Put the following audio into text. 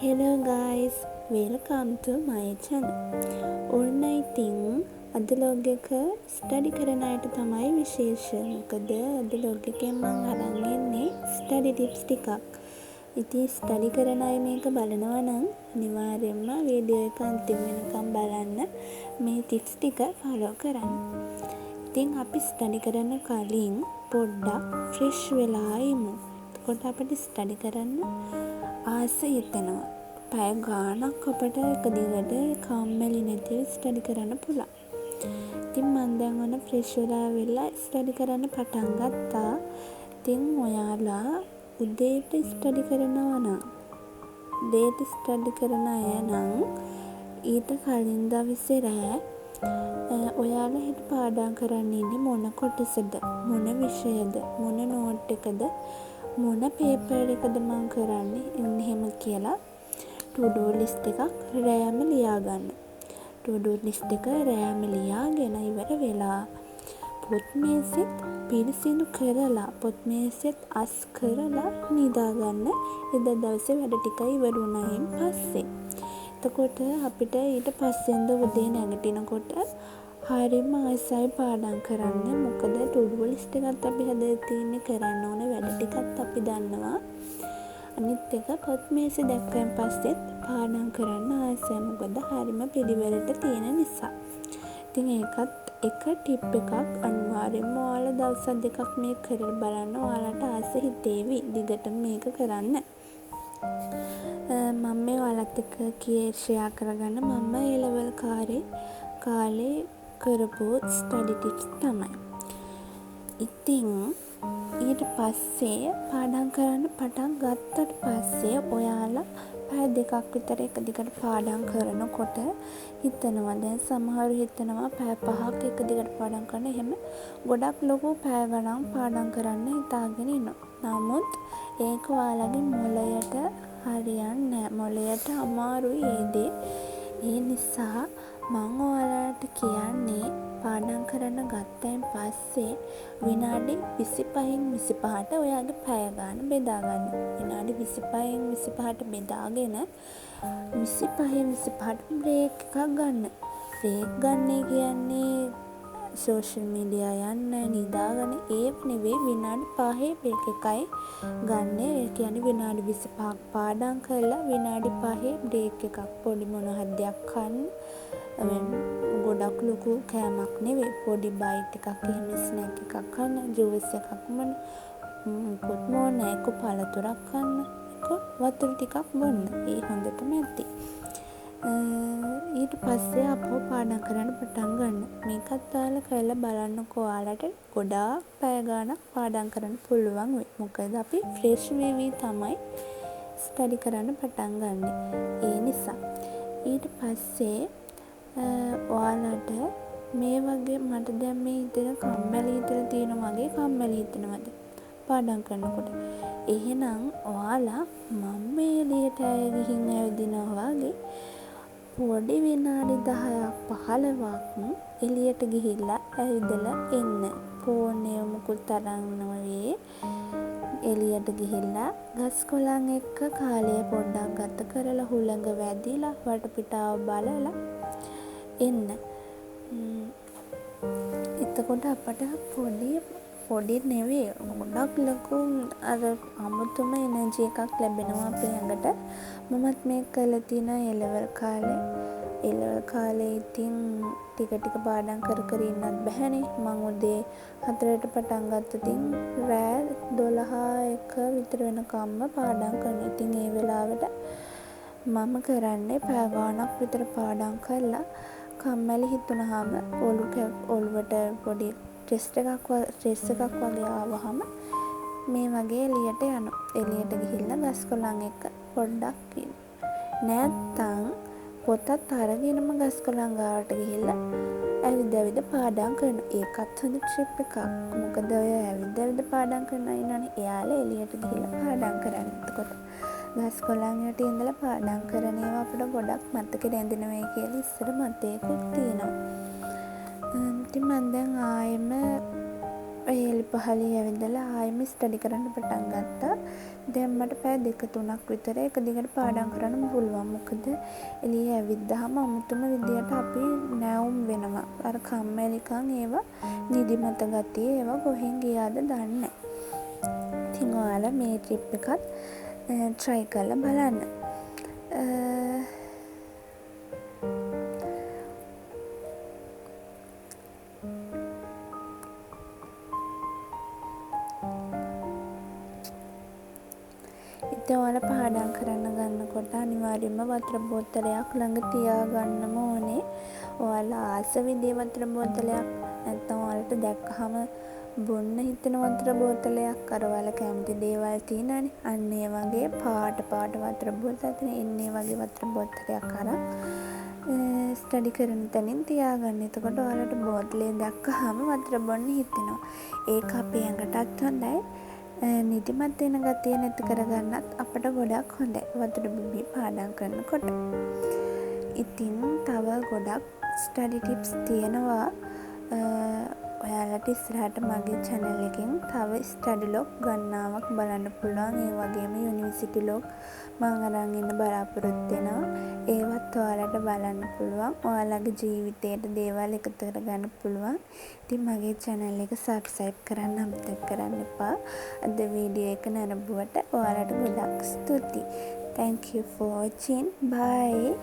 Hello guys, welcome to my channel. ඔන්න ඉතින් අද ලොග් එක ස්ටඩි කරන අයට තමයි විශේෂ. මොකද අද ලොග් එකෙන් මම අරන් එන්නේ ස්ටඩි ටිප්ස් ටිකක්. ඉතින් ස්ටඩි කරන අය මේක බලනවා නම් අනිවාර්යයෙන්ම වීඩියෝ එක අන්තිම වෙනකම් බලන්න. මේ ටිප්ස් ටික ෆලෝ කරන්න. ඉතින් අපි ස්ටඩි කරන කලින් පොඩ්ඩක් ෆ්‍රෙෂ් වෙලා ඉමු. එතකොට අපිට ස්ටඩි කරන්න ආස හිතෙනවා. පැය ගාණක් අපට එක දිගට කම්මැලි නැතිව ස්ටඩි කරන්න පුළුවන්. ඉතින් මම දැන් ඔන්න ෆ්‍රෙෂ් වෙලා ස්ටඩි කරන්න පටන් ගත්තා. ඉතින් ඔයාලා උදේට ස්ටඩි කරනවා නම් උදේට ස්ටඩි කරන අය නම් ඊට කලින් දවසේ රෑ ඔයාලා හිත පාඩම් කරන්න ඉන්නේ මොන කොටසද, මොන විෂයද, මොන නෝට් එකද, මොන පේපර් එකද මම කරන්නේ එහෙම කියලා to-do list එකක් රෑම ලියාගන්න. to-do list එක රෑම ලියාගෙන ඉවර වෙලා පොත් මේසෙත් පිරිසිදු කරලා පොත් මේසෙත් අස් කරලා නිදාගන්න. එදා දවසේ වැඩ ටික ඉවර වුණායින් පස්සේ. එතකොට අපිට ඊට පස්සෙන්ද උදේ නැගිටිනකොට හරියම ආසයි පාඩම් කරන්න. මොකද to-do list එකත් අපි හදලා තියෙන්නේ කරන්න ඕන වැඩ ටිකත් අපි දන්නවා. අනිත් එක පොත් මේසෙ දැක්කන් පස්සෙත් පාඩම් කරන්න ආසයි. මොකද හරියම පිළිවෙලට තියෙන නිසා. ඉතින් ඒකත් එක ටිප් එකක් අනිවාර්යයෙන්ම ඔයාලා දවස් දෙකක් මේක කරලා බලන්න. ඔයාලට ආස හිතේවි දිගටම මේක කරන්න. මම මේ ඔයාලත් එක්ක ෂෙයා කරගන්න මම ඒ ලෙවල් කාලේ කරපු ස්ටඩි ටිප්ස් තමයි. ඉතින් ඊට පස්සේ පාඩම් කරන්න පටන් ගත්තට පස්සේ ඔයාලා පැය දෙකක් විතර එක දිගට පාඩම් කරනකොට හිතනවා, දැන් සමහරු හිතනවා පැය 5ක් එක දිගට පාඩම් කරන. එහෙම ගොඩක් ලොකු පැය ගණන් පාඩම් කරන්න හිතාගෙන ඉන්නවා. නමුත් ඒක ඔයාලගේ මොළයට හරියන්නේ නැහැ. මොළයට අමාරුයි ඒ දේ. ඒ නිසා මම ඔයාලට කියන්නේ පාඩම් කරන්න ගත්තයින් පස්සේ විනාඩි 25න් 25ට ඔයාගේ පැය ගන්න බෙදා ගන්න. විනාඩි 25න් 25ට බෙදාගෙන 25න් 25ට බ්‍රේක් එකක් ගන්න. බ්‍රේක් ගන්න කියන්නේ සෝෂල් මීඩියා යන්න නිදාගෙන ඒව නෙවෙයි, විනාඩි 5 බ්‍රේක් එකයි ගන්න. ඒ කියන්නේ විනාඩි 25ක් පාඩම් කරලා විනාඩි 5 බ්‍රේක් එකක්. පොඩි මොනවා දෙයක් කන්න. ගොඩක් ලොකු කෑමක් නෙවෙයි, පොඩි බයිට් එකක් එහෙම ස්නැක් එකක් කන්න, ජූස් එකක් මොකුත් මොනෑක පළතුරක් කන්න, වතුර ටිකක් බොන්න. ඒ හොඳටම ඇති. ඊට පස්සේ අපෝ පාඩම් කරන්න පටන් ගන්න. මේකත් ඔයාලා කරලා බලන්නකෝ. ඔයාලට ගොඩාක් පැය ගාණක් පාඩම් කරන්න පුළුවන් වෙයි. මොකද අපි ෆ්‍රෙෂ් වෙවි තමයි ස්ටඩි කරන්න පටන් ගන්න. ඒ නිසා ඊට පස්සේ ඔයාලට මේ වගේ මට දැන් මේ හිතෙන කම්මැලි හිතලා තියෙන වගේ කම්මැලි හිතනවද පාඩම් කරනකොට? එහෙනම් ඔයාලා මම මේ එළියට ගිහින් ඇවිදිනවා වගේ පොඩි විනාඩි 10ක් 15ක් එළියට ගිහිල්ලා ඇවිදලා එන්න. ෆෝන් එක මුකුත් අරන් නොවේ. එළියට ගිහිල්ලා ගස් කොළන් එක්ක කාලය පොඩ්ඩක් ගත කරලා හුළඟ වැදිලා වටපිටාව බලලා එන්න. එතකොට අපට පොඩි නෙවෙයි, ගොඩක් ලොකු අර අමුතුම එනර්ජි එකක් ලැබෙනවා අපේ ඇඟට. මමත් මේක කරලා තියෙනවා ඒ ලෙවල් කාලේ. ඉතින් ටික පාඩම් කර ඉන්නත් බැහැනේ. මම උදේ 4ට පටන් ගත්තතින් රෑ 12 විතර වෙනකම්ම පාඩම් කරනවා. ඉතින් ඒ වෙලාවට මම කරන්නේ පැය ගාණක් විතර පාඩම් කරලා කම්මැලි හිතුනහම ඔළුවට පොඩි ස්ට්‍රෙස් එකක් වගේ ආවහම මේ වගේ එළියට යනවා. එළියට ගිහිල්ලා ගස් කොළන් එක්ක පොඩ්ඩක් ඉන්න. නැත්තම් පොතත් අරගෙනම ගස් කොළන් ගාවට ගිහිල්ලා ඇවිද පාඩම් කරනවා. ඒකත් හොඳ ට්‍රිප් එකක්. මොකද ඔය ඇවිද පාඩම් කරන අය ඉන්නවනේ, එයාලා එළියට ගිහිල්ලා පාඩම් කරන්නේ. එතකොට ගස් කොළන් යට ඉඳලා පාඩම් කරන ඒවා අපිට ගොඩක් මතක රැඳෙනවා කියලා ඉස්සර මතයකුත් තියෙනවා. ඉතින් මම දැන් ආයෙම එළි පහළේ ඇවිදලා ආයෙම ස්ටඩි කරන්න පටන් ගත්තා. දැන් මට පැය 2-3ක් විතර එක දිගට පාඩම් කරන්න පුළුවන්. මොකද එළියේ ඇවිද්දාම අමුතුම විදියට අපි නැවුම් වෙනවා. අර කම්මැලිකම් ඒවා නිදිමත ගතිය ඒවා කොහෙන් ගියාද දන්නේ නැහැ. ඉතින් ඔයාලා මේ ට්‍රිප් එකත් try කරලා බලන්න. ඉතින් ඔයාලා පාඩම් කරන්න ගන්නකොට අනිවාර්යයෙන්ම වතුර බෝතලයක් ළඟ තියාගන්නම ඕනේ. ඔයාලා ආස විදිහේ වතුර බෝතලයක් නැත්නම් ඔයාලට දැක්කහම බොන්න හිතෙන වතුර බෝතලයක් අර ඔයාලා කැමති දේවල් තියෙනවනේ. අන්න ඒ වගේ පාට වතුර බෝතල් තියෙන ඒ වගේ වතුර බෝතලයක් අරන් ස්ටඩි කරන තැනින් තියාගන්න. එතකොට ඔයාලට බෝතලේ දැක්කහම වතුර බොන්න හිතෙනවා. ඒක අපේ ඇඟටත් හොඳයි. නිදිමත වෙන ගතිය නැති කරගන්නත් අපට ගොඩක් හොඳයි වතුර බිබී පාඩම් කරනකොට. ඉතින් තව ගොඩක් ස්ටඩි ටිප්ස් තියෙනවා. ඔයාලට ඉස්සරහට මගේ channel එකෙන් තව ස්ටඩි ලොග් ගණනාවක් බලන්න පුළුවන්. ඒ වගේම යුනිවර්සිටි ලොග් මම අරන් ඉන්න බලාපොරොත්තු වෙනවා. ඒවත් ඔයාලට බලන්න පුළුවන්. ඔයාලගේ ජීවිතේට දේවල් එකතු කරගන්න පුළුවන්. ඉතින් මගේ channel එක subscribe කරන්න අමතක කරන්න එපා. අද වීඩියෝ එක නරඹුවට ඔයාලට ගොඩක් ස්තුතියි. Thank you for watching. Bye.